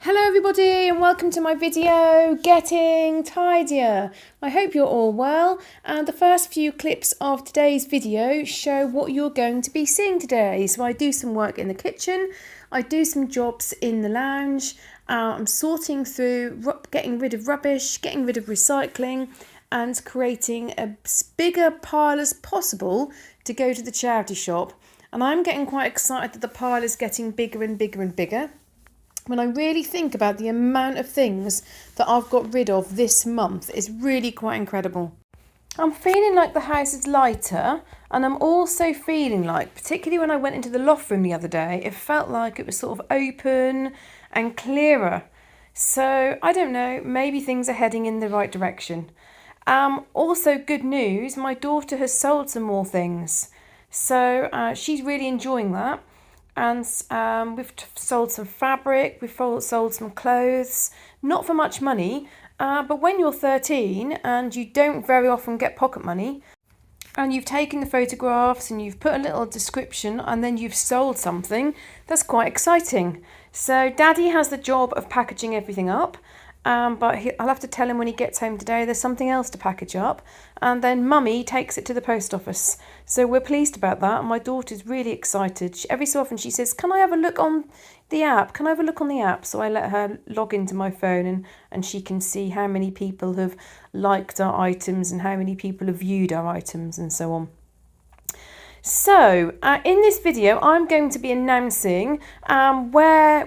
Hello everybody and welcome to my video, Getting Tidier. I hope you're all well, and the first few clips of today's video show what you're going to be seeing today. So I do some work in the kitchen, I do some jobs in the lounge, I'm sorting through, getting rid of rubbish, getting rid of recycling and creating a bigger pile as possible to go to the charity shop. And I'm getting quite excited that the pile is getting bigger and bigger and bigger. When I really think about the amount of things that I've got rid of this month, it's really quite incredible. I'm feeling like the house is lighter, and I'm also feeling like, particularly when I went into the loft room the other day, it felt like it was sort of open and clearer. So I don't know, maybe things are heading in the right direction. Also good news, my daughter has sold some more things. So she's really enjoying that. And we've sold some fabric, we've sold some clothes, not for much money, but when you're 13 and you don't very often get pocket money, and you've taken the photographs and you've put a little description and then you've sold something, that's quite exciting. So Daddy has the job of packaging everything up. But I'll have to tell him when he gets home today there's something else to package up, and then Mummy takes it to the post office. So we're pleased about that, and my daughter's really excited. Every so often she says, can I have a look on the app? Can I have a look on the app? So I let her log into my phone and she can see how many people have liked our items and how many people have viewed our items and so on. So in this video I'm going to be announcing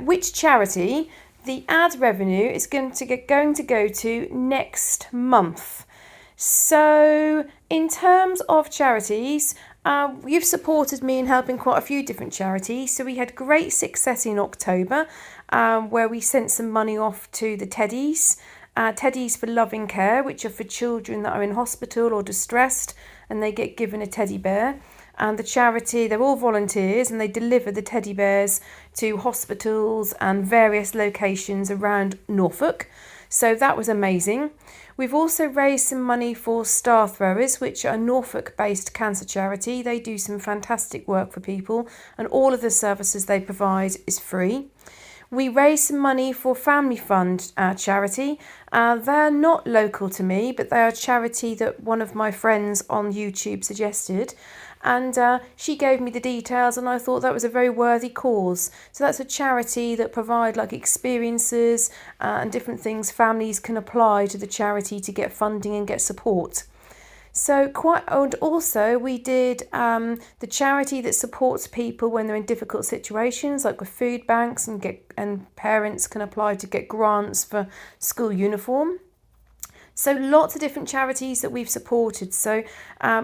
which charity the ad revenue is going to go to next month. So in terms of charities, you've supported me in helping quite a few different charities. So we had great success in October where we sent some money off to the Teddies. Teddies for Loving Care, which are for children that are in hospital or distressed, and they get given a teddy bear. And the charity, they're all volunteers, and they deliver the teddy bears to hospitals and various locations around Norfolk. So that was amazing. We've also raised some money for Star Throwers, which are a Norfolk-based cancer charity. They do some fantastic work for people, and all of the services they provide is free. We raised some money for Family Fund charity. They're not local to me, but they're a charity that one of my friends on YouTube suggested. And she gave me the details, and I thought that was a very worthy cause. So that's a charity that provide like experiences and different things families can apply to the charity to get funding and get support. So and also we did the charity that supports people when they're in difficult situations, like with food banks, and parents can apply to get grants for school uniform. So lots of different charities that we've supported. So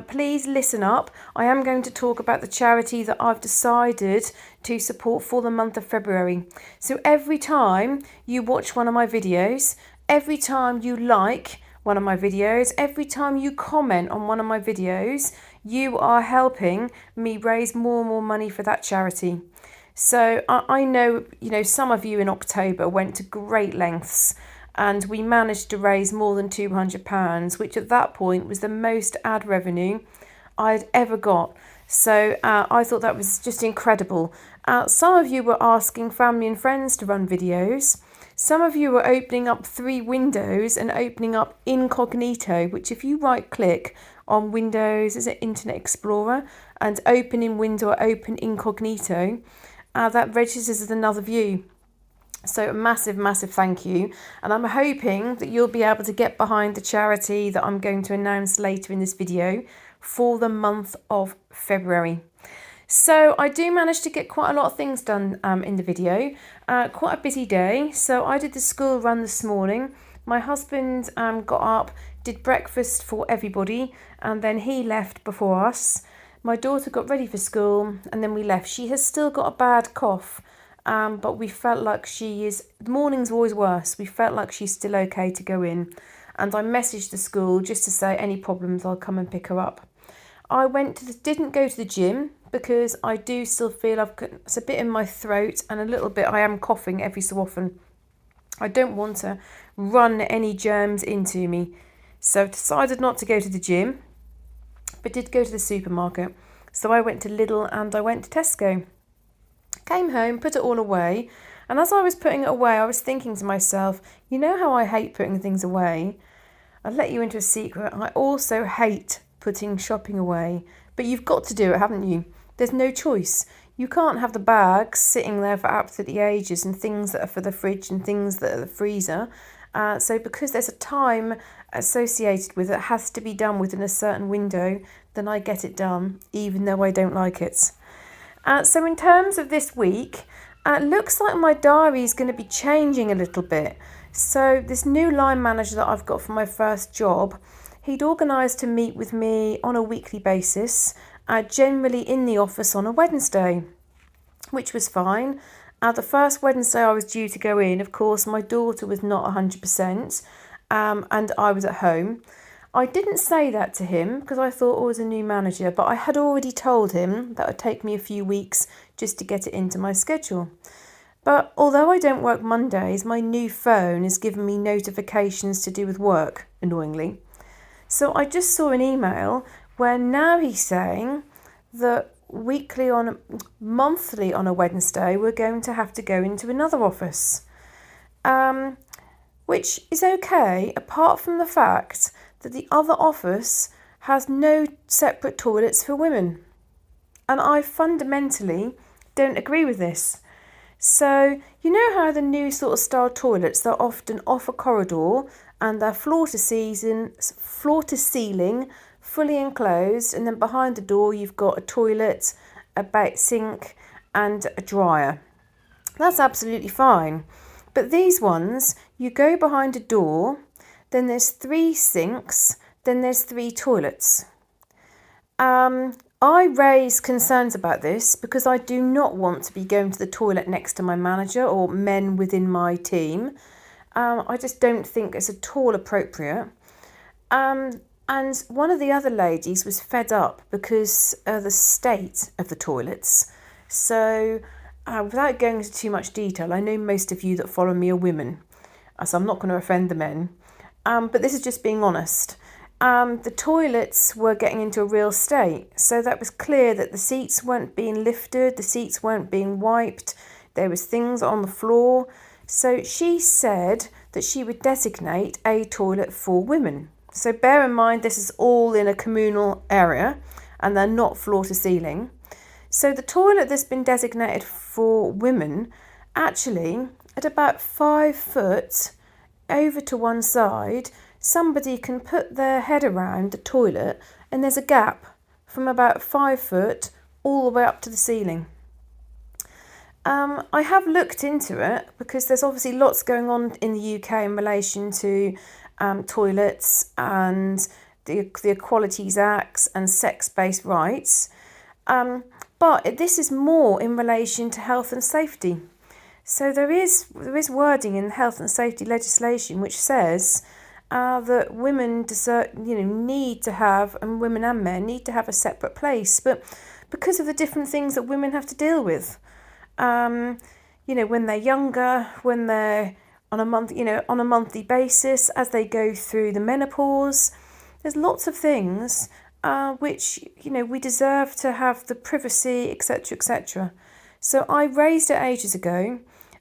please listen up. I am going to talk about the charity that I've decided to support for the month of February. So every time you watch one of my videos, every time you like one of my videos, every time you comment on one of my videos, you are helping me raise more and more money for that charity. So I know, some of you in October went to great lengths, and we managed to raise more than £200, which at that point was the most ad revenue I'd ever got. So I thought that was just incredible. Some of you were asking family and friends to run videos. Some of you were opening up 3 windows and opening up incognito, which if you right click on Windows, is it Internet Explorer, and open in window or open incognito, that registers as another view. So a massive, massive thank you. And I'm hoping that you'll be able to get behind the charity that I'm going to announce later in this video for the month of February. So I do manage to get quite a lot of things done in the video. Quite a busy day. So I did the school run this morning. My husband got up, did breakfast for everybody, and then he left before us. My daughter got ready for school, and then we left. She has still got a bad cough. But we felt like the morning's always worse. We felt like she's still okay to go in. And I messaged the school just to say any problems, I'll come and pick her up. I didn't go to the gym because I do still feel it's a bit in my throat and a little bit, I am coughing every so often. I don't want to run any germs into me. So I decided not to go to the gym, but did go to the supermarket. So I went to Lidl and I went to Tesco. Came home, put it all away, And as I was putting it away, I was thinking to myself, you know how I hate putting things away? I'll let you into a secret. I also hate putting shopping away. But you've got to do it, haven't you? There's no choice. You can't have the bags sitting there for absolutely ages and things that are for the fridge and things that are the freezer. So because there's a time associated with it, it has to be done within a certain window, then I get it done, even though I don't like it. So in terms of this week, it looks like my diary is going to be changing a little bit. So this new line manager that I've got for my first job, he'd organised to meet with me on a weekly basis, generally in the office on a Wednesday, which was fine. The first Wednesday I was due to go in, of course, my daughter was not 100%, and I was at home. I didn't say that to him because I thought I was a new manager, but I had already told him that it would take me a few weeks just to get it into my schedule. But although I don't work Mondays, my new phone is giving me notifications to do with work, annoyingly. So I just saw an email where now he's saying that monthly on a Wednesday, we're going to have to go into another office, which is okay, apart from the fact that the other office has no separate toilets for women. And I fundamentally don't agree with this. So, you know how the new sort of style toilets, they're often off a corridor and they're floor to ceiling, fully enclosed, and then behind the door you've got a toilet, a sink and a dryer. That's absolutely fine. But these ones, you go behind a door, then there's 3 sinks, then there's 3 toilets. I raise concerns about this because I do not want to be going to the toilet next to my manager or men within my team. I just don't think it's at all appropriate. And one of the other ladies was fed up because of the state of the toilets. So without going into too much detail, I know most of you that follow me are women, so I'm not going to offend the men. But this is just being honest. The toilets were getting into a real state. So that was clear that the seats weren't being lifted, the seats weren't being wiped, there was things on the floor. So she said that she would designate a toilet for women. So bear in mind, this is all in a communal area and they're not floor to ceiling. So the toilet that's been designated for women, actually at about 5 foot over to one side, somebody can put their head around the toilet and there's a gap from about 5 foot all the way up to the ceiling. I have looked into it because there's obviously lots going on in the UK in relation to toilets and the Equalities Acts and sex-based rights. But this is more in relation to health and safety. So there is wording in health and safety legislation which says that women need to have, and women and men need to have a separate place, but because of the different things that women have to deal with, when they're younger, when they're on a monthly basis, as they go through the menopause, there's lots of things which we deserve to have the privacy, etc., etc. So I raised it ages ago,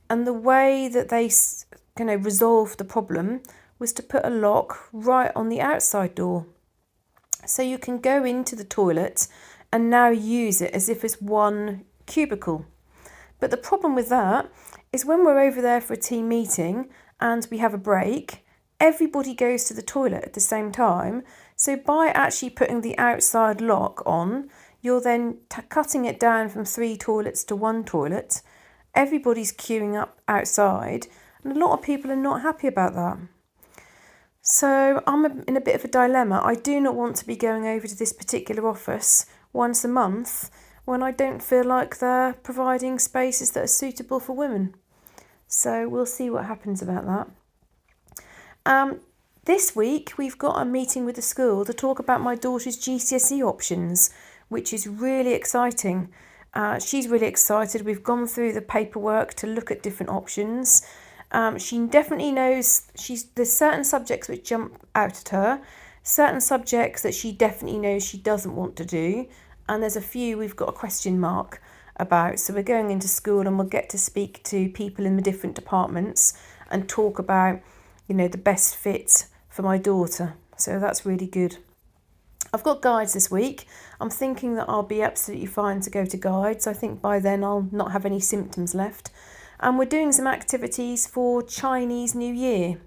and the way that they resolved the problem was to put a lock right on the outside door. So you can go into the toilet and now use it as if it's one cubicle. But the problem with that is when we're over there for a team meeting and we have a break, everybody goes to the toilet at the same time. So by actually putting the outside lock on, you're then cutting it down from 3 toilets to 1 toilet. Everybody's queuing up outside, and a lot of people are not happy about that. So I'm in a bit of a dilemma. I do not want to be going over to this particular office once a month when I don't feel like they're providing spaces that are suitable for women. So we'll see what happens about that. This week we've got a meeting with the school to talk about my daughter's GCSE options, which is really exciting. She's really excited. We've gone through the paperwork to look at different options. She definitely knows there's certain subjects which jump out at her, certain subjects that she definitely knows she doesn't want to do, and there's a few we've got a question mark. about. So we're going into school and we'll get to speak to people in the different departments and talk about, the best fit for my daughter. So that's really good. I've got guides this week. I'm thinking that I'll be absolutely fine to go to guides. I think by then I'll not have any symptoms left. And we're doing some activities for Chinese New Year.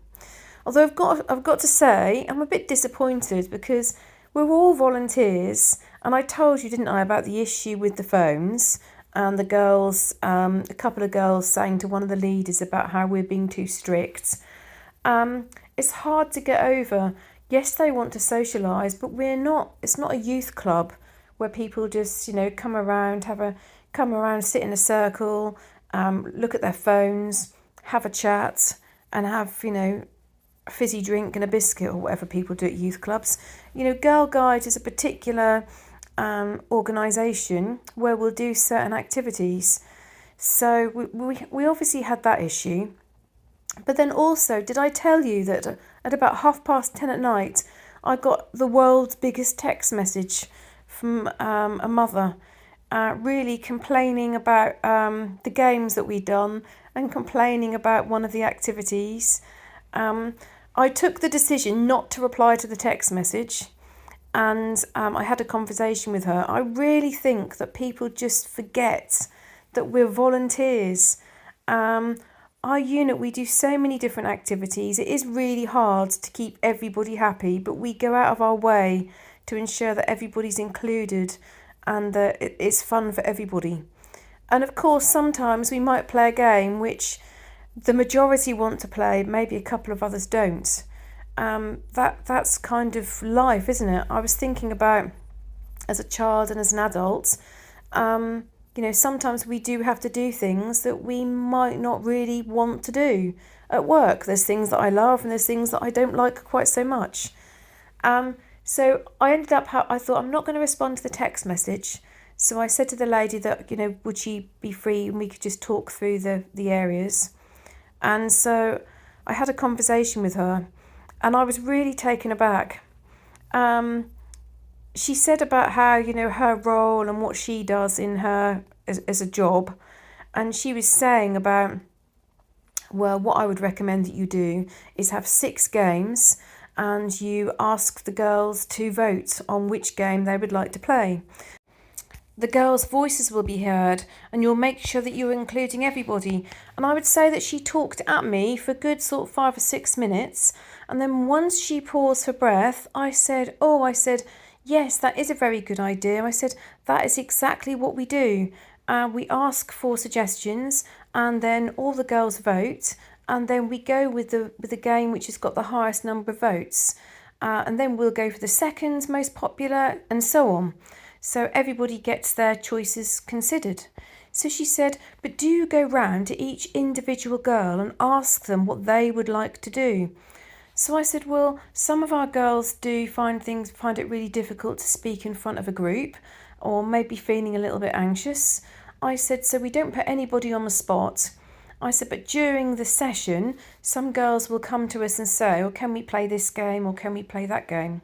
Although I've got to say, I'm a bit disappointed because we're all volunteers. And I told you, didn't I, about the issue with the phones and the girls, a couple of girls saying to one of the leaders about how we're being too strict. It's hard to get over. Yes, they want to socialise, but it's not a youth club where people just, come around, sit in a circle, look at their phones, have a chat and have, a fizzy drink and a biscuit or whatever people do at youth clubs. Girl Guides is a particular organisation where we'll do certain activities. So we obviously had that issue. But then also, did I tell you that at about 10:30 at night, I got the world's biggest text message from a mother really complaining about the games that we'd done and complaining about one of the activities. I took the decision not to reply to the text message and I had a conversation with her. I really think that people just forget that we're volunteers. Our unit, we do so many different activities. It is really hard to keep everybody happy, but we go out of our way to ensure that everybody's included and that it's fun for everybody. And of course, sometimes we might play a game which the majority want to play, maybe a couple of others don't. That's kind of life, isn't it? I was thinking about, as a child and as an adult, sometimes we do have to do things that we might not really want to do. At work, there's things that I love and there's things that I don't like quite so much. So I ended up, I thought, I'm not going to respond to the text message. So I said to the lady that, would she be free and we could just talk through the areas. And so I had a conversation with her and I was really taken aback. She said about how, her role and what she does in her as a job. And she was saying about, well, what I would recommend that you do is have 6 games and you ask the girls to vote on which game they would like to play. The girls' voices will be heard and you'll make sure that you're including everybody. And I would say that she talked at me for a good sort of 5 or 6 minutes. And then once she paused for breath, I said, yes, that is a very good idea. I said, that is exactly what we do. We ask for suggestions and then all the girls vote. And then we go with the game which has got the highest number of votes. And then we'll go for the second most popular and so on. So everybody gets their choices considered. So she said, but do go round to each individual girl and ask them what they would like to do. So I said, well, some of our girls do find it really difficult to speak in front of a group or maybe feeling a little bit anxious. I said, so we don't put anybody on the spot. I said, but during the session, some girls will come to us and say, oh, can we play this game or can we play that game?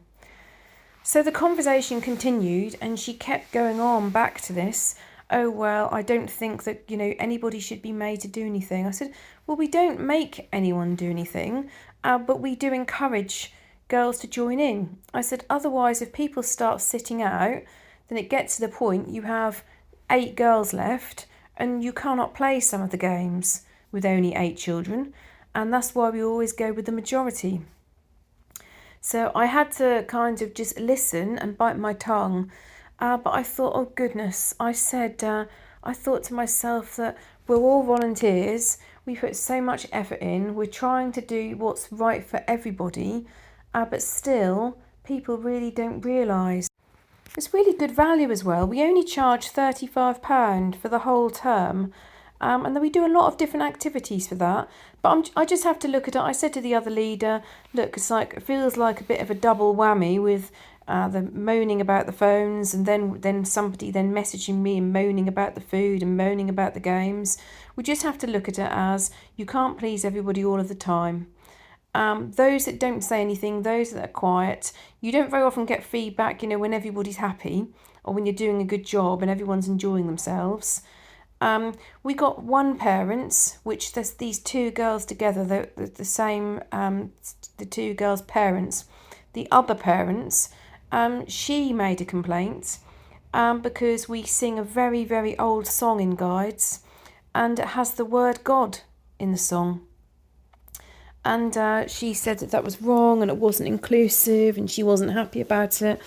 So the conversation continued and she kept going on back to this. Oh, well, I don't think that, anybody should be made to do anything. I said, well, we don't make anyone do anything, but we do encourage girls to join in. I said, otherwise, if people start sitting out, then it gets to the point you have 8 girls left and you cannot play some of the games with only 8 children. And that's why we always go with the majority. So I had to kind of just listen and bite my tongue. But I thought, oh goodness, I thought to myself that we're all volunteers. We put so much effort in. We're trying to do what's right for everybody. But still, people really don't realise. It's really good value as well. We only charge £35 for the whole term. And then we do a lot of different activities for that. But I just have to look at it. I said to the other leader, look, it feels like a bit of a double whammy with the moaning about the phones and then somebody then messaging me and moaning about the food and moaning about the games. We just have to look at it as you can't please everybody all of the time. Those that don't say anything, those that are quiet, you don't very often get feedback, when everybody's happy. or when you're doing a good job and everyone's enjoying themselves. We got one parent, which there's these two girls together, the same, the two girls' parents. The other parents, she made a complaint because we sing a very, very old song in guides, and it has the word God in the song. And she said that was wrong and it wasn't inclusive and she wasn't happy about it.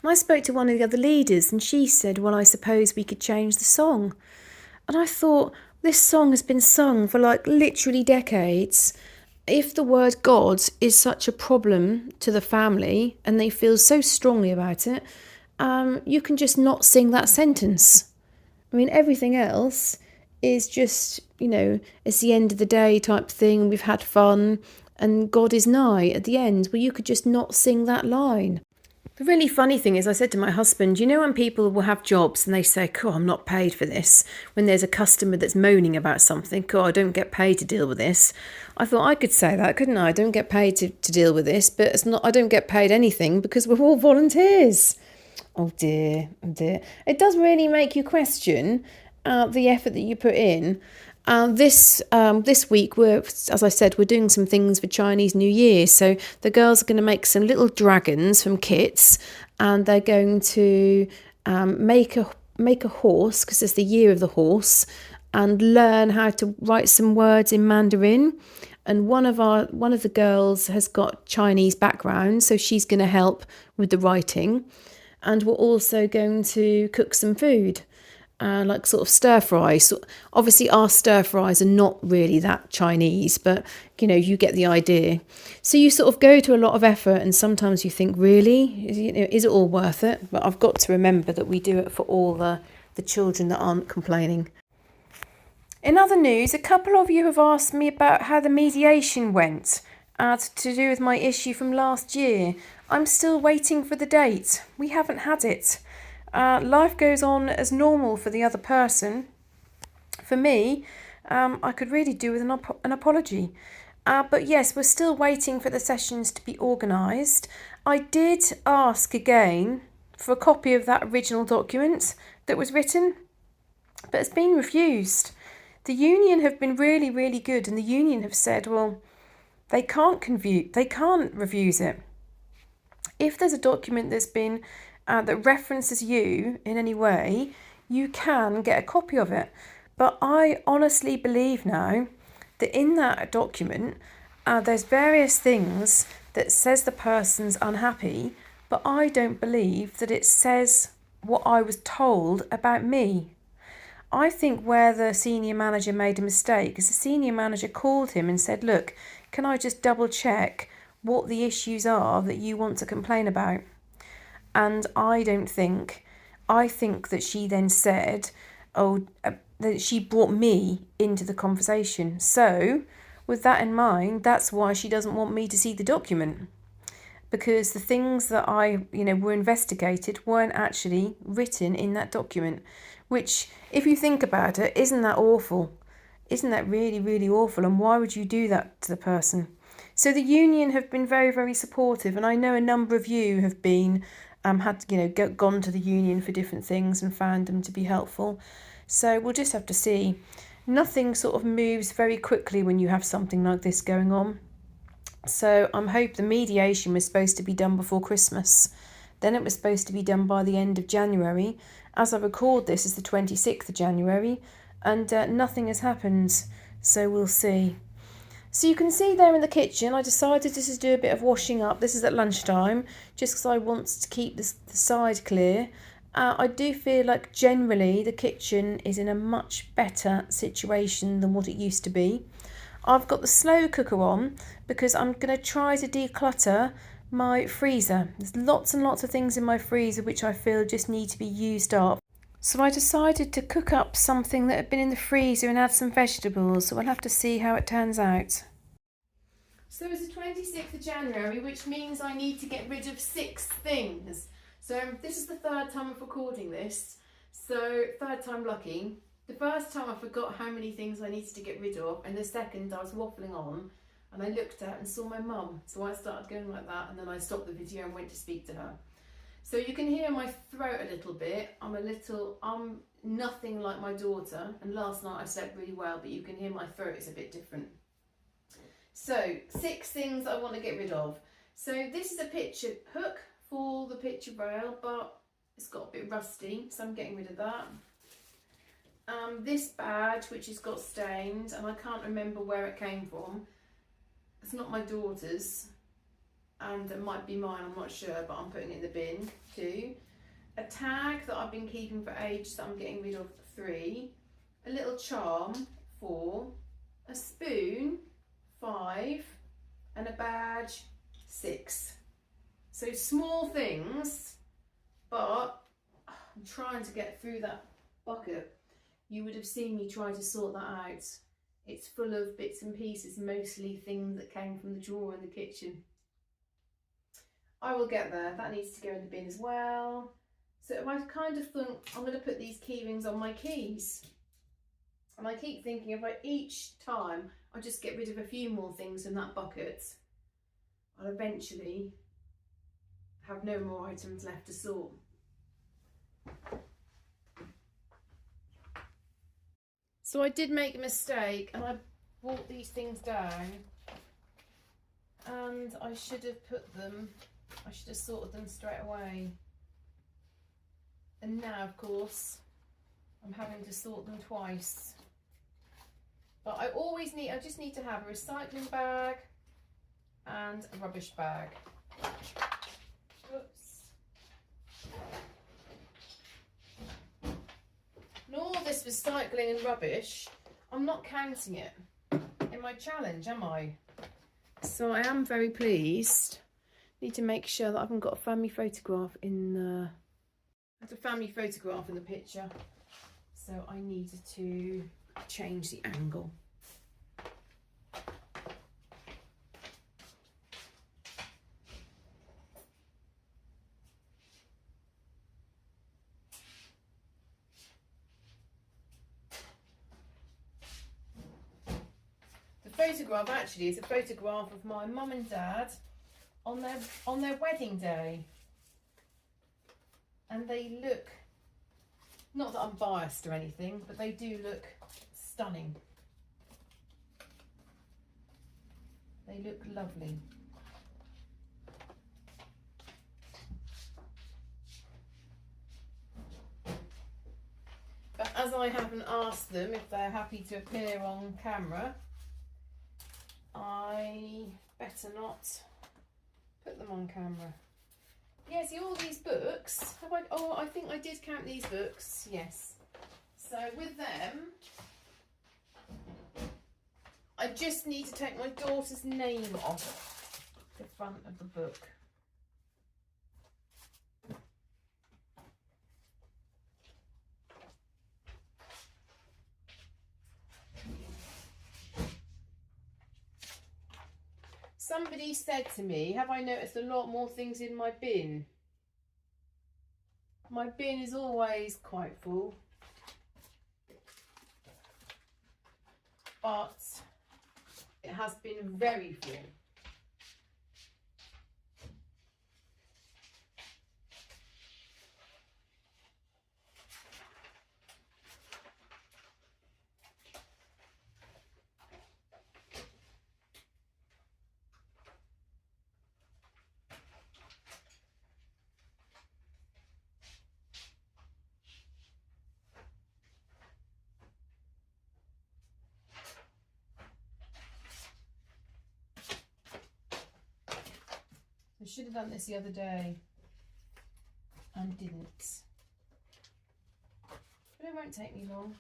And I spoke to one of the other leaders and she said, well, I suppose we could change the song. And I thought, this song has been sung for like literally decades. If the word God is such a problem to the family and they feel so strongly about it, you can just not sing that sentence. I mean, everything else is just, it's the end of the day type thing. We've had fun and God is nigh at the end. Well, you could just not sing that line. The really funny thing is I said to my husband, when people will have jobs and they say, cool, I'm not paid for this. When there's a customer that's moaning about something, cool, I don't get paid to deal with this. I thought I could say that, couldn't I? I don't get paid to deal with this, but it's not. I don't get paid anything because we're all volunteers. Oh dear, oh dear. It does really make you question the effort that you put in. This week, as I said, we're doing some things for Chinese New Year. So the girls are going to make some little dragons from kits, and they're going to make a horse, because it's the year of the horse, and learn how to write some words in Mandarin. And one of the girls has got Chinese background, so she's going to help with the writing. And we're also going to cook some food. Like sort of stir fries. So obviously our stir fries are not really that Chinese, but you get the idea. So you sort of go to a lot of effort and sometimes you think, really, is it all worth it? But I've got to remember that we do it for all the children that aren't complaining. In other news, a couple of you have asked me about how the mediation went to do with my issue from last year. I'm still waiting for the date. We haven't had it. Life goes on as normal for the other person. For me, I could really do with an apology. But yes, we're still waiting for the sessions to be organised. I did ask again for a copy of that original document that was written, but it's been refused. The union have been really, really good, and the union have said, well, they can't review it. If there's a document that's been that references you in any way, you can get a copy of it. But I honestly believe now that in that document, there's various things that says the person's unhappy, but I don't believe that it says what I was told about me. I think where the senior manager made a mistake is the senior manager called him and said, look, can I just double check what the issues are that you want to complain about? And I think that she then said, that she brought me into the conversation. So with that in mind, that's why she doesn't want me to see the document. Because the things that were investigated weren't actually written in that document. Which, if you think about it, isn't that awful? Isn't that really, really awful? And why would you do that to the person? So the union have been very, very supportive. And I know a number of you have been gone to the union for different things and found them to be helpful. So we'll just have to see. Nothing sort of moves very quickly when you have something like this going on. So I'm hoping the mediation was supposed to be done before Christmas. Then it was supposed to be done by the end of January. As I record this, is the 26th of January, and nothing has happened. So we'll see. So you can see there in the kitchen, I decided to do a bit of washing up. This is at lunchtime, just because I want to keep the side clear. I do feel like generally the kitchen is in a much better situation than what it used to be. I've got the slow cooker on because I'm going to try to declutter my freezer. There's lots and lots of things in my freezer which I feel just need to be used up. So I decided to cook up something that had been in the freezer and add some vegetables, so we'll have to see how it turns out. So it's the 26th of January, which means I need to get rid of 6 things. So this is the third time of recording this, so third time lucky. The first time I forgot how many things I needed to get rid of, and the second I was waffling on and I looked out and saw my mum, so I started going like that, and then I stopped the video and went to speak to her. So you can hear my throat a little bit. I'm nothing like my daughter, and last night I slept really well, but you can hear my throat is a bit different. So 6 things I want to get rid of. So this is a picture hook for the picture rail, but it's got a bit rusty, so I'm getting rid of that. This badge, which has got stains, and I can't remember where it came from. It's not my daughter's, and it might be mine, I'm not sure, but I'm putting it in the bin too. A tag that I've been keeping for ages that I'm getting rid of, 3. A little charm, 4. A spoon, 5. And a badge, 6. So small things, but I'm trying to get through that bucket. You would have seen me try to sort that out. It's full of bits and pieces, mostly things that came from the drawer in the kitchen. I will get there. That needs to go in the bin as well. So I kind of think I'm going to put these key rings on my keys. And I keep thinking if each time I just get rid of a few more things from that bucket, I'll eventually have no more items left to sort. So I did make a mistake and I brought these things down, and I should have sorted them straight away. And now, of course, I'm having to sort them twice. But I just need to have a recycling bag and a rubbish bag. Oops. And all this recycling and rubbish, I'm not counting it in my challenge, am I? So I am very pleased. Need to make sure that I haven't got a family photograph in the... There's a family photograph in the picture. So I needed to change the angle. The photograph actually is a photograph of my mum and dad on their wedding day. And they look, not that I'm biased or anything, but they do look stunning. They look lovely. But as I haven't asked them if they're happy to appear on camera, I better not put them on camera. Yeah, see all these books, I think I did count these books, yes. So with them, I just need to take my daughter's name off the front of the book. Somebody said to me, have I noticed a lot more things in my bin? My bin is always quite full, but it has been very full. I should have done this the other day and didn't. But it won't take me long.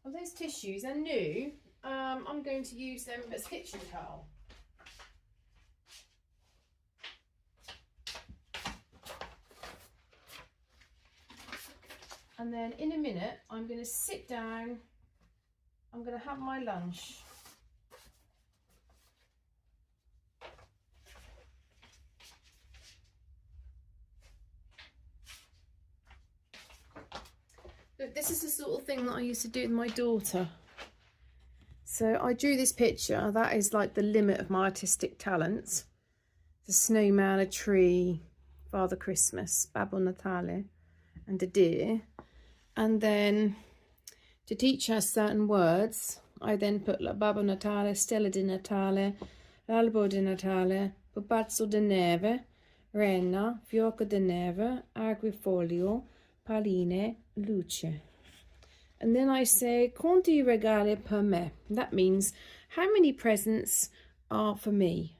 Well, those tissues are new. I'm going to use them as kitchen towel. And then in a minute, I'm going to sit down, I'm going to have my lunch, Look, this is the sort of thing that I used to do with my daughter. So I drew this picture. That is like the limit of my artistic talents. The snowman, a tree, Father Christmas, Babbo Natale, and a deer. And then to teach her certain words, I then put like Babbo Natale, Stella di Natale, L'albo di Natale, Pupazzo di neve, Renna, Fiocco di neve, Agrifoglio, Paline, Luce. And then I say, quanti regali per me? That means, how many presents are for me?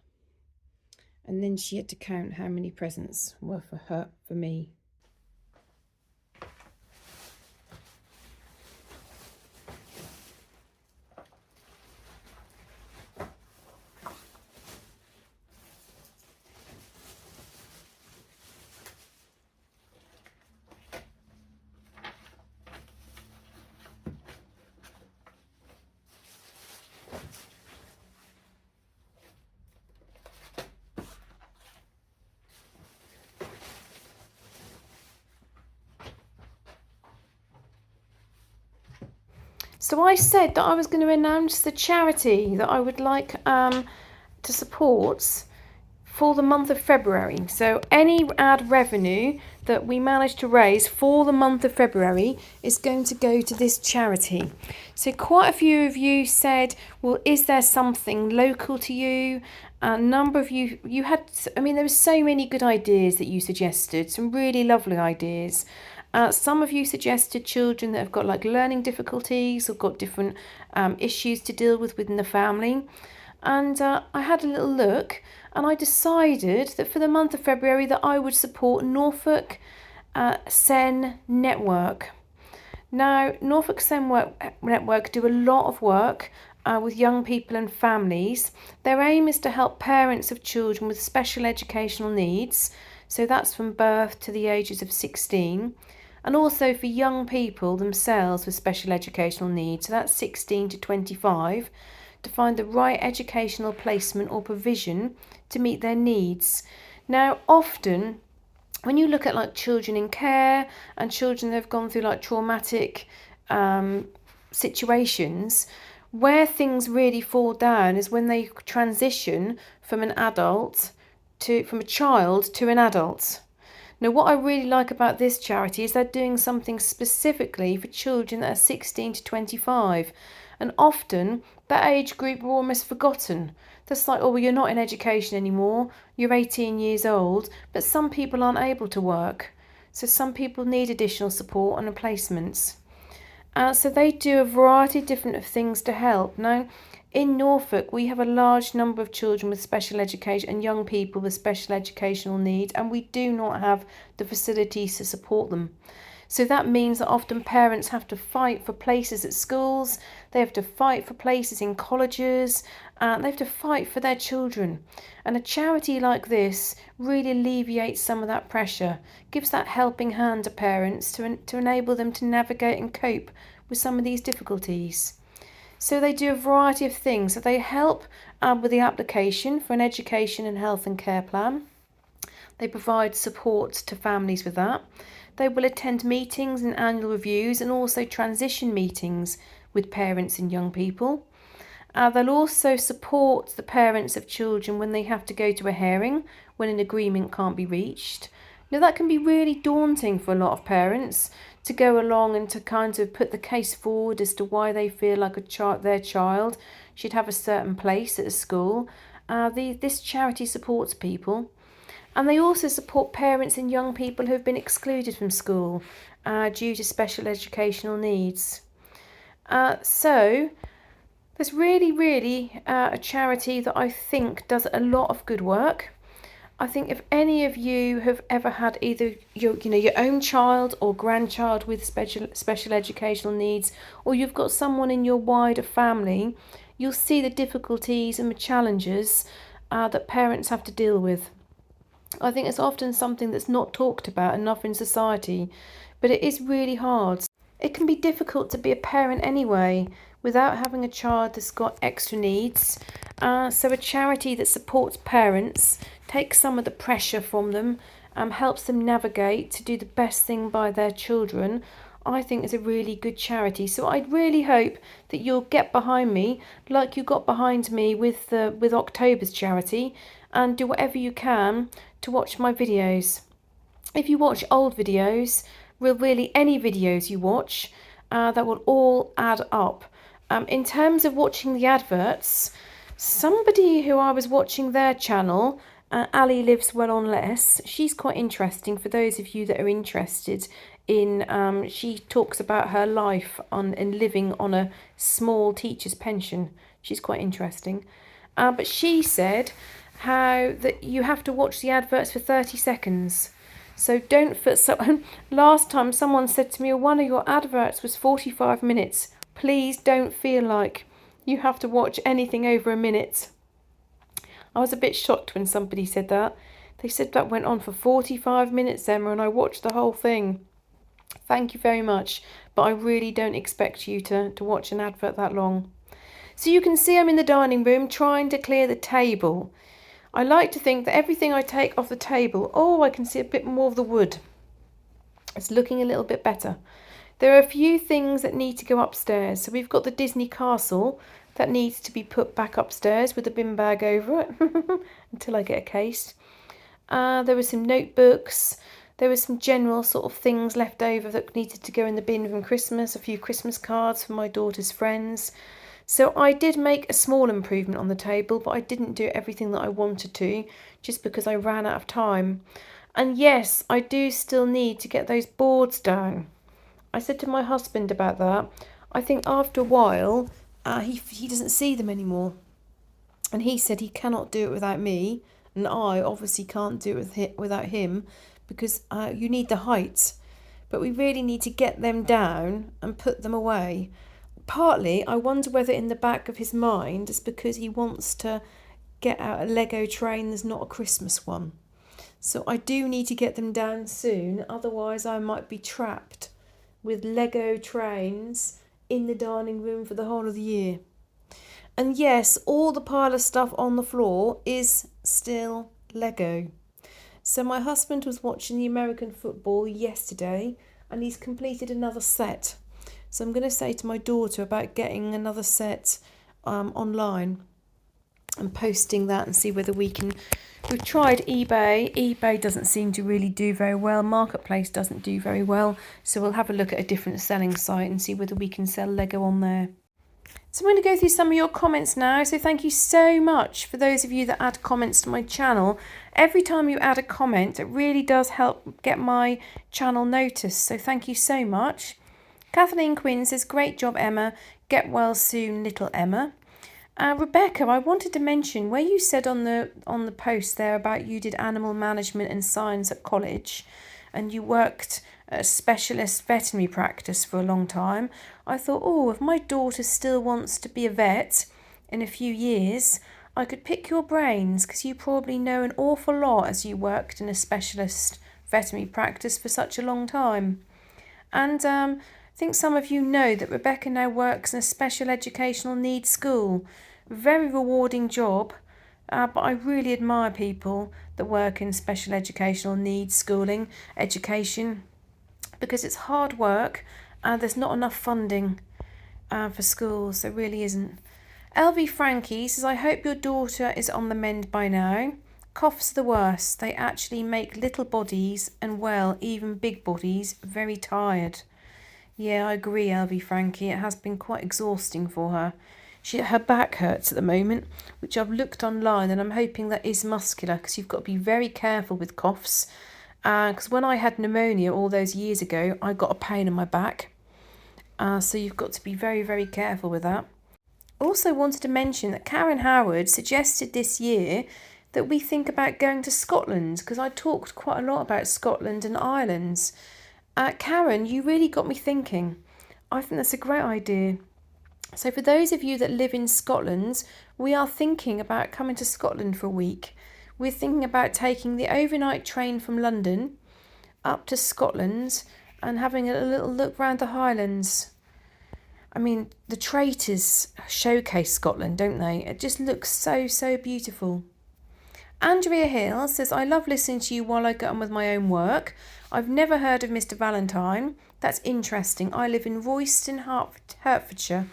And then she had to count how many presents were for me. So I said that I was going to announce the charity that I would like to support for the month of February. So any ad revenue that we manage to raise for the month of February is going to go to this charity. So quite a few of you said, well, is there something local to you? A number of you had, I mean, there were so many good ideas that you suggested, some really lovely ideas. Some of you suggested children that have got like learning difficulties or got different issues to deal with within the family. And I had a little look and I decided that for the month of February that I would support Norfolk Sen Network. Now, Norfolk Sen Network do a lot of work with young people and families. Their aim is to help parents of children with special educational needs. So that's from birth to the ages of 16. And also for young people themselves with special educational needs. So that's 16 to 25. To find the right educational placement or provision to meet their needs. Now, often when you look at like children in care and children that have gone through like traumatic situations, where things really fall down is when they transition from a child to an adult. Now, what I really like about this charity is they're doing something specifically for children that are 16 to 25. And often that age group are almost forgotten. That's like, oh, well, you're not in education anymore. You're 18 years old. But some people aren't able to work. So some people need additional support and replacements. So they do a variety of different things to help. Now, in Norfolk, we have a large number of children with special education and young people with special educational needs, and we do not have the facilities to support them. So that means that often parents have to fight for places at schools, they have to fight for places in colleges, they have to fight for their children. And a charity like this really alleviates some of that pressure, gives that helping hand to parents to enable them to navigate and cope with some of these difficulties. So they do a variety of things. So they help with the application for an education and health and care plan. They provide support to families with that. They will attend meetings and annual reviews and also transition meetings with parents and young people. They'll also support the parents of children when they have to go to a hearing when an agreement can't be reached. Now, that can be really daunting for a lot of parents to go along and to kind of put the case forward as to why they feel like their child should have a certain place at a school. This charity supports people. And they also support parents and young people who have been excluded from school due to special educational needs. So there's really a charity that I think does a lot of good work. I think if any of you have ever had either your own child or grandchild with special educational needs, or you've got someone in your wider family, you'll see the difficulties and the challenges that parents have to deal with. I think it's often something that's not talked about enough in society, but it is really hard. It can be difficult to be a parent anyway, without having a child that's got extra needs. So a charity that supports parents, takes some of the pressure from them, helps them navigate to do the best thing by their children, I think is a really good charity. So I really hope that you'll get behind me like you got behind me with October's charity, and do whatever you can to watch my videos. If you watch old videos, really any videos you watch, that will all add up. In terms of watching the adverts, somebody who I was watching their channel, Ali Lives Well on Less, she's quite interesting for those of you that are interested in, she talks about her life and living on a small teacher's pension. She's quite interesting. But she said how that you have to watch the adverts for 30 seconds. So don't fit. So last time someone said to me, one of your adverts was 45 minutes. Please don't feel like you have to watch anything over a minute. I was a bit shocked when somebody said that. They said that went on for 45 minutes, Emma, and I watched the whole thing. Thank you very much, but I really don't expect you to watch an advert that long. So you can see I'm in the dining room trying to clear the table. I like to think that everything I take off the table, I can see a bit more of the wood. It's looking a little bit better. There are a few things that need to go upstairs. So we've got the Disney castle that needs to be put back upstairs with a bin bag over it until I get a case. There were some notebooks. There were some general sort of things left over that needed to go in the bin from Christmas, a few Christmas cards for my daughter's friends. So I did make a small improvement on the table, but I didn't do everything that I wanted to, just because I ran out of time. And yes, I do still need to get those boards down. I said to my husband about that. I think after a while, he doesn't see them anymore. And he said he cannot do it without me, and I obviously can't do it without him, because you need the height. But we really need to get them down and put them away. Partly, I wonder whether in the back of his mind it's because he wants to get out a Lego train that's not a Christmas one. So I do need to get them down soon, otherwise I might be trapped with Lego trains in the dining room for the whole of the year. And yes, all the pile of stuff on the floor is still Lego. So my husband was watching the American football yesterday and he's completed another set. So I'm going to say to my daughter about getting another set online and posting that and see whether we can. We've tried eBay. eBay doesn't seem to really do very well. Marketplace doesn't do very well. So we'll have a look at a different selling site and see whether we can sell Lego on there. So I'm going to go through some of your comments now. So thank you so much for those of you that add comments to my channel. Every time you add a comment, it really does help get my channel noticed. So thank you so much. Kathleen Quinn says, great job, Emma. Get well soon, little Emma. Rebecca, I wanted to mention where you said on the post there about you did animal management and science at college and you worked at a specialist veterinary practice for a long time. I thought, if my daughter still wants to be a vet in a few years, I could pick your brains because you probably know an awful lot as you worked in a specialist veterinary practice for such a long time. And I think some of you know that Rebecca now works in a special educational needs school. Very rewarding job, but I really admire people that work in special educational needs schooling, education, because it's hard work and there's not enough funding for schools. There really isn't. LV Frankie says, I hope your daughter is on the mend by now. Coughs are the worst. They actually make little bodies and, even big bodies very tired. Yeah, I agree, LV Frankie. It has been quite exhausting for her. Her back hurts at the moment, which I've looked online, and I'm hoping that is muscular because you've got to be very careful with coughs. Because when I had pneumonia all those years ago, I got a pain in my back. So you've got to be very, very careful with that. Also wanted to mention that Karen Howard suggested this year that we think about going to Scotland, because I talked quite a lot about Scotland and islands. Karen, you really got me thinking. I think that's a great idea. So for those of you that live in Scotland, we are thinking about coming to Scotland for a week. We're thinking about taking the overnight train from London up to Scotland and having a little look round the Highlands. I mean, the traitors showcase Scotland, don't they? It just looks so, so beautiful. Andrea Hill says, I love listening to you while I get on with my own work. I've never heard of Mr. Valentine. That's interesting. I live in Royston, Hertfordshire.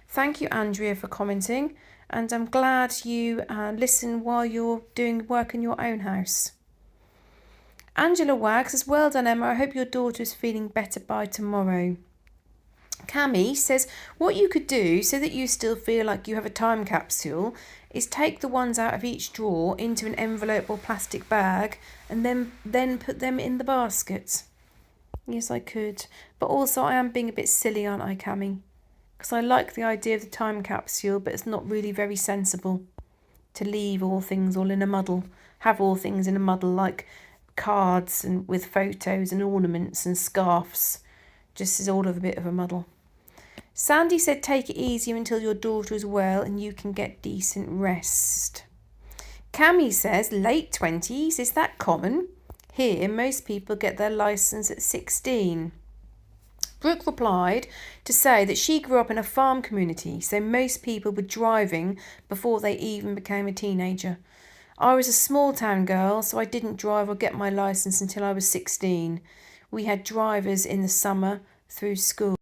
Thank you, Andrea, for commenting, and I'm glad you listen while you're doing work in your own house. Angela Wags says, well done, Emma. I hope your daughter is feeling better by tomorrow. Cami says, what you could do so that you still feel like you have a time capsule is take the ones out of each drawer into an envelope or plastic bag and then put them in the basket. Yes, I could. But also I am being a bit silly, aren't I, Cami? Because I like the idea of the time capsule, but it's not really very sensible to leave all things all in a muddle. Have all things in a muddle, like cards and with photos and ornaments and scarves. Just is all of a bit of a muddle. Sandy said take it easy until your daughter is well and you can get decent rest. Cami says late 20s, is that common? Here most people get their licence at 16. Brooke replied to say that she grew up in a farm community, so most people were driving before they even became a teenager. I was a small town girl, so I didn't drive or get my licence until I was 16. We had drivers in the summer through school.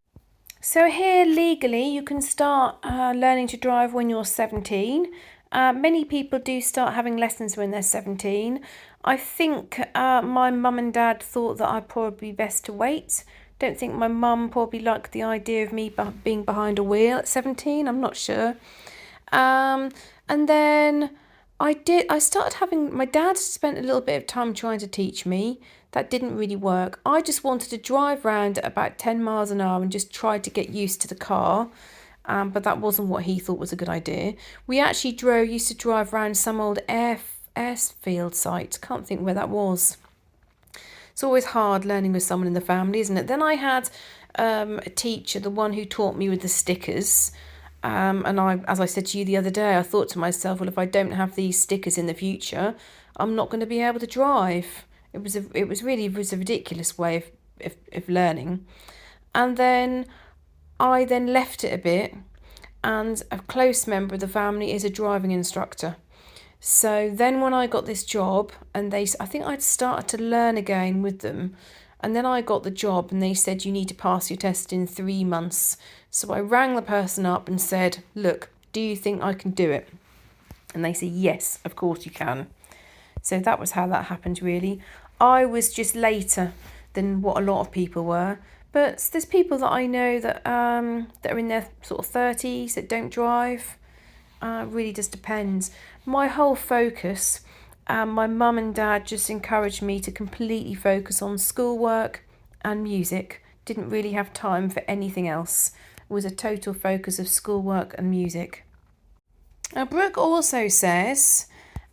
So here legally you can start learning to drive when you're 17. Many people do start having lessons when they're 17. I think my mum and dad thought that I'd probably be best to wait. Don't think my mum probably liked the idea of me being behind a wheel at 17. I'm not sure. And then I started having, my dad spent a little bit of time trying to teach me. That didn't really work. I just wanted to drive around at about 10 miles an hour and just try to get used to the car. But that wasn't what he thought was a good idea. We actually used to drive around some old airfield site. Can't think where that was. It's always hard learning with someone in the family, isn't it? Then I had a teacher, the one who taught me with the stickers. And as I said to you the other day, I thought to myself, well, if I don't have these stickers in the future, I'm not going to be able to drive. It was a ridiculous way of learning. And then I left it a bit, and a close member of the family is a driving instructor. So then when I got this job, and I think I'd started to learn again with them, and then I got the job and they said you need to pass your test in 3 months. So I rang the person up and said, look, do you think I can do it? And they said, yes, of course you can. So that was how that happened, really. I was just later than what a lot of people were. But there's people that I know that are in their sort of 30s that don't drive. Really just depends. My whole focus, my mum and dad just encouraged me to completely focus on schoolwork and music. Didn't really have time for anything else. It was a total focus of schoolwork and music. Now, Brooke also says,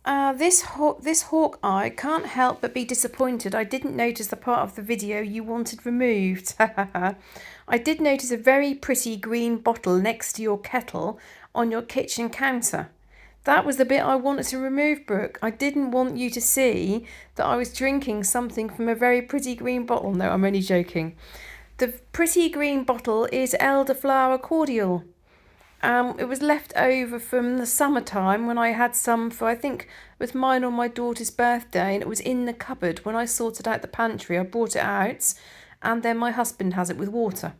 this Hawkeye can't help but be disappointed. I didn't notice the part of the video you wanted removed. I did notice a very pretty green bottle next to your kettle on your kitchen counter. That was the bit I wanted to remove, Brooke. I didn't want you to see that I was drinking something from a very pretty green bottle. No, I'm only joking. The pretty green bottle is elderflower cordial. It was left over from the summertime when I had some for, I think it was mine or my daughter's birthday, and it was in the cupboard. When I sorted out the pantry, I brought it out, and then my husband has it with water.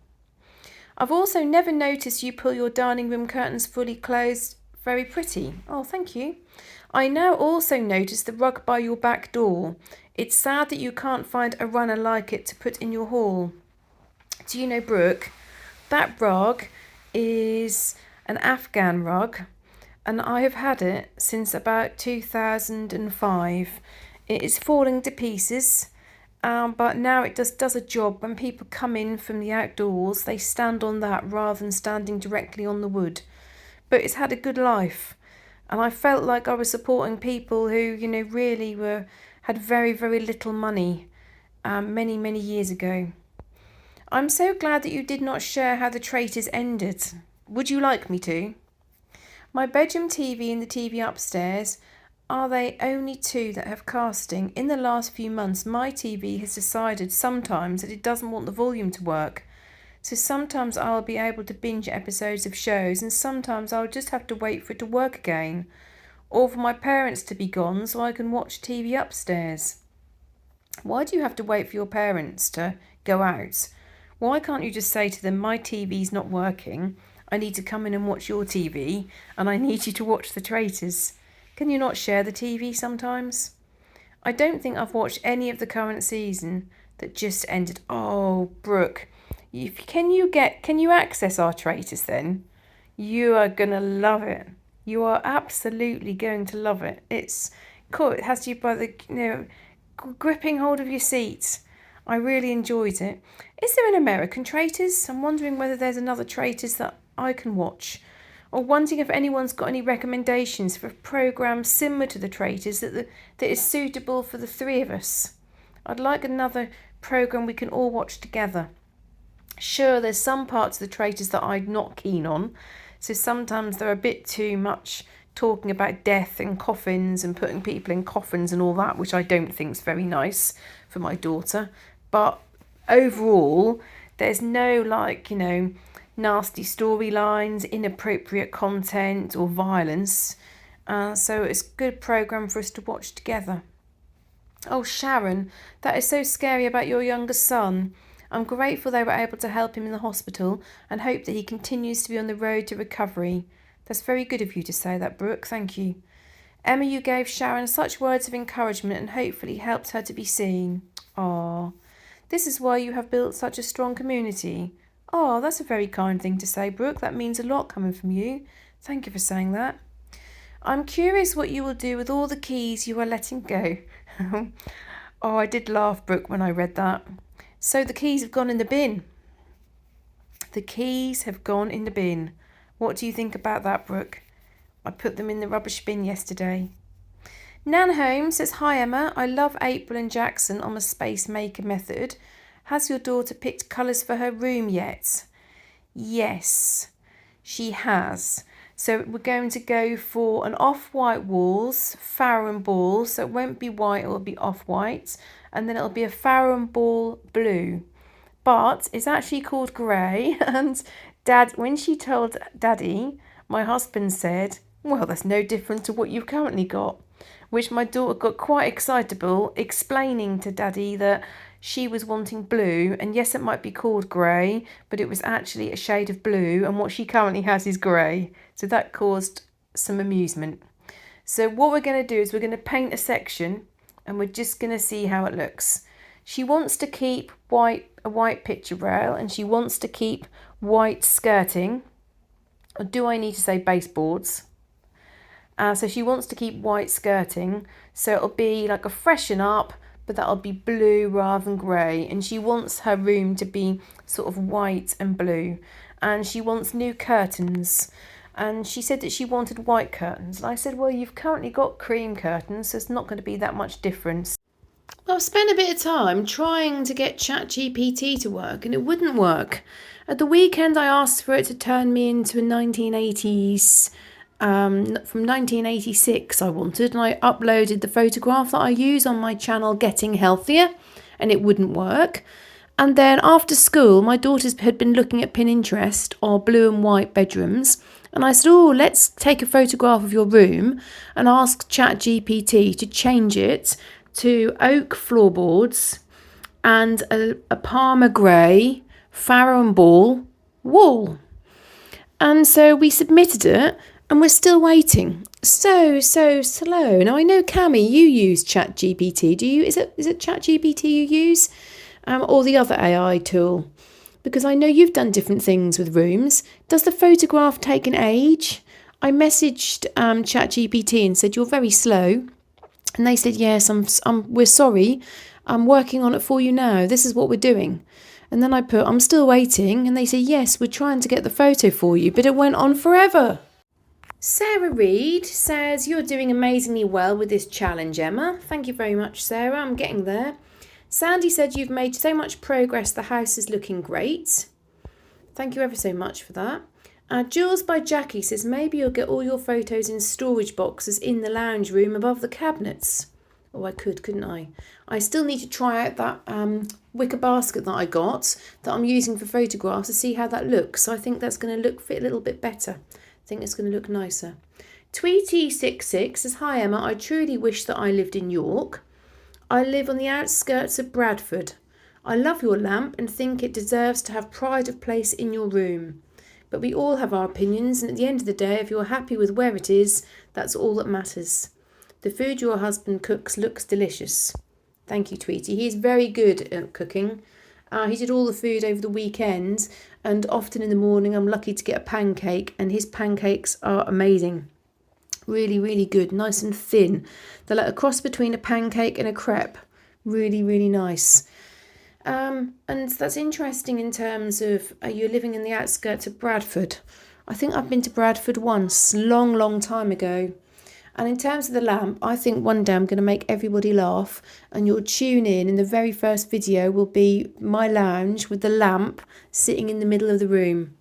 I've also never noticed you pull your dining room curtains fully closed. Very pretty. Oh, thank you. I now also notice the rug by your back door. It's sad that you can't find a runner like it to put in your hall. Do you know, Brooke, that rug is an Afghan rug, and I have had it since about 2005. It is falling to pieces, but now it does a job. When people come in from the outdoors, they stand on that rather than standing directly on the wood. But it's had a good life, and I felt like I was supporting people who, really had very, very little money many, many years ago. I'm so glad that you did not share how the traitors ended. Would you like me to? My bedroom TV and the TV upstairs are the only two that have casting. In the last few months, my TV has decided sometimes that it doesn't want the volume to work. So sometimes I'll be able to binge episodes of shows, and sometimes I'll just have to wait for it to work again, or for my parents to be gone so I can watch TV upstairs. Why do you have to wait for your parents to go out? Why can't you just say to them, my TV's not working, I need to come in and watch your TV, and I need you to watch The Traitors? Can you not share the TV sometimes? I don't think I've watched any of the current season that just ended. Oh, Brooke, can you access our Traitors then? You are going to love it. You are absolutely going to love it. It has you by the, gripping hold of your seat. I really enjoyed it. Is there an American Traitors? I'm wondering whether there's another Traitors that I can watch. Or wondering if anyone's got any recommendations for a programme similar to The Traitors that is suitable for the three of us. I'd like another programme we can all watch together. Sure, there's some parts of The Traitors that I'm not keen on. So sometimes they're a bit too much talking about death and coffins and putting people in coffins and all that, which I don't think is very nice for my daughter. But overall, there's no nasty storylines, inappropriate content or violence. So it's a good programme for us to watch together. Oh, Sharon, that is so scary about your younger son. I'm grateful they were able to help him in the hospital and hope that he continues to be on the road to recovery. That's very good of you to say that, Brooke. Thank you. Emma, you gave Sharon such words of encouragement and hopefully helped her to be seen. Ah, this is why you have built such a strong community. Oh, that's a very kind thing to say, Brooke. That means a lot coming from you. Thank you for saying that. I'm curious what you will do with all the keys you are letting go. Oh, I did laugh, Brooke, when I read that. So the keys have gone in the bin. The keys have gone in the bin. What do you think about that, Brooke? I put them in the rubbish bin yesterday. Nan Holmes says, hi Emma, I love April and Jackson on the Space Maker method. Has your daughter picked colours for her room yet? Yes, she has. So we're going to go for an off-white walls, Farrow ball, so it won't be white, it'll be off-white, and then it'll be a Farrow ball blue. But it's actually called grey, and when she told Daddy, my husband said, well, that's no different to what you've currently got, which my daughter got quite excitable, explaining to Daddy that she was wanting blue, and yes, it might be called grey, but it was actually a shade of blue, and what she currently has is grey. So that caused some amusement. So what we're going to do is we're going to paint a section, and we're just going to see how it looks. She wants to keep a white picture rail, and she wants to keep white skirting. Or do I need to say baseboards? So she wants to keep white skirting, so it'll be like a freshen up, but that'll be blue rather than grey. And she wants her room to be sort of white and blue. And she wants new curtains. And she said that she wanted white curtains. And I said, well, you've currently got cream curtains, so it's not going to be that much difference. I've spent a bit of time trying to get ChatGPT to work, and it wouldn't work. At the weekend, I asked for it to turn me into a 1980s... from 1986 I wanted, and I uploaded the photograph that I use on my channel Getting Healthier, and it wouldn't work. And then after school, my daughters had been looking at Pinterest or blue and white bedrooms, and I said, oh, let's take a photograph of your room and ask ChatGPT to change it to oak floorboards and a Parma grey Farrow ball wall. And so we submitted it, and we're still waiting. So slow. Now I know, Cami, you use ChatGPT. Do you? Is it ChatGPT you use, or the other AI tool? Because I know you've done different things with rooms. Does the photograph take an age? I messaged ChatGPT and said, you're very slow, and they said, yes, we're sorry. I'm working on it for you now. This is what we're doing. And then I put, I'm still waiting, and they said, yes, we're trying to get the photo for you, but it went on forever. Sarah Reed says, you're doing amazingly well with this challenge, Emma. Thank you very much, Sarah. I'm getting there. Sandy said, you've made so much progress. The house is looking great. Thank you ever so much for that. Jules by Jackie says, maybe you'll get all your photos in storage boxes in the lounge room above the cabinets. Oh, I couldn't I? I still need to try out that wicker basket that I got that I'm using for photographs to see how that looks. So I think that's going to fit a little bit better. I think it's going to look nicer. Tweety66 says, hi Emma, I truly wish that I lived in York. I live on the outskirts of Bradford. I love your lamp and think it deserves to have pride of place in your room. But we all have our opinions, and at the end of the day, if you're happy with where it is, that's all that matters. The food your husband cooks looks delicious. Thank you, Tweety. He's very good at cooking. He did all the food over the weekend, and often in the morning I'm lucky to get a pancake, and his pancakes are amazing. Really, really good, nice and thin. They're like a cross between a pancake and a crepe. Really, really nice. And that's interesting in terms of you're living in the outskirts of Bradford. I think I've been to Bradford once, long time ago. And in terms of the lamp, I think one day I'm going to make everybody laugh, and you'll tune in, and the very first video will be my lounge with the lamp sitting in the middle of the room.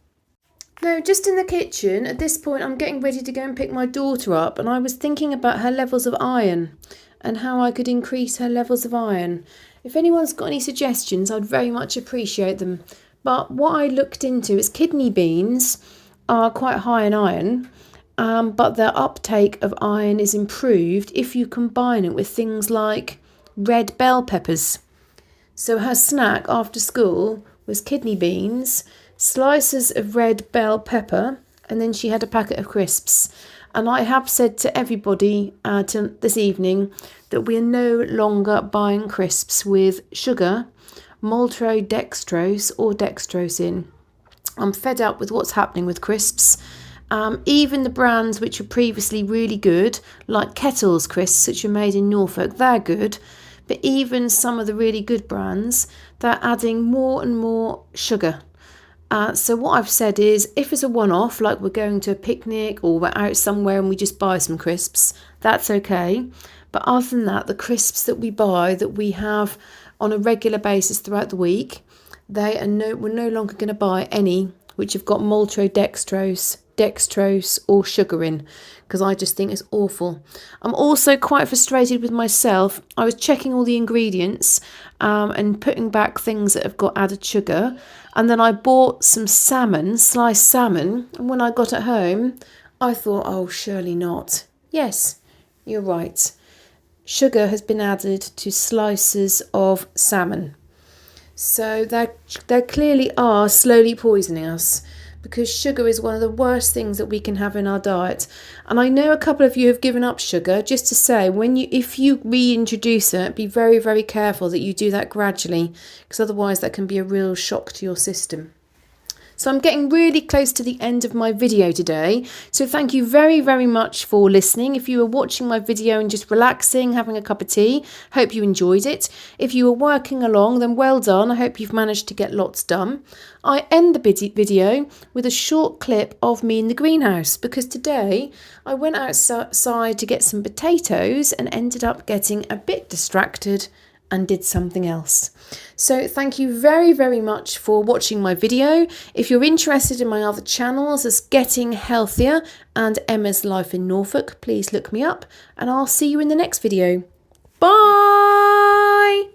Now, just in the kitchen, at this point I'm getting ready to go and pick my daughter up, and I was thinking about her levels of iron and how I could increase her levels of iron. If anyone's got any suggestions, I'd very much appreciate them. But what I looked into is kidney beans are quite high in iron, but their uptake of iron is improved if you combine it with things like red bell peppers. So her snack after school was kidney beans, slices of red bell pepper, and then she had a packet of crisps. And I have said to everybody this evening that we are no longer buying crisps with sugar, maltodextrose or dextrose in. I'm fed up with what's happening with crisps. Even the brands which were previously really good, like Kettle's crisps, which are made in Norfolk, they're good. But even some of the really good brands, they're adding more and more sugar. So what I've said is, if it's a one-off, like we're going to a picnic or we're out somewhere and we just buy some crisps, that's okay. But other than that, the crisps that we buy, that we have on a regular basis throughout the week, we're no longer going to buy any which have got maltodextrose, dextrose or sugar in, because I just think it's awful. I'm also quite frustrated with myself. I was checking all the ingredients and putting back things that have got added sugar, and then I bought some salmon, sliced salmon, and when I got it home I thought, oh, surely not. Yes, you're right. Sugar has been added to slices of salmon. So they clearly are slowly poisoning us, because sugar is one of the worst things that we can have in our diet. And I know a couple of you have given up sugar. Just to say, if you reintroduce it, be very, very careful that you do that gradually, because otherwise that can be a real shock to your system. So I'm getting really close to the end of my video today. So thank you very, very much for listening. If you were watching my video and just relaxing, having a cup of tea, hope you enjoyed it. If you were working along, then well done. I hope you've managed to get lots done. I end the video with a short clip of me in the greenhouse, because today I went outside to get some potatoes and ended up getting a bit distracted and did something else. So thank you very, very much for watching my video. If you're interested in my other channels as Getting Healthier and Emma's Life in Norfolk, please look me up, and I'll see you in the next video. Bye!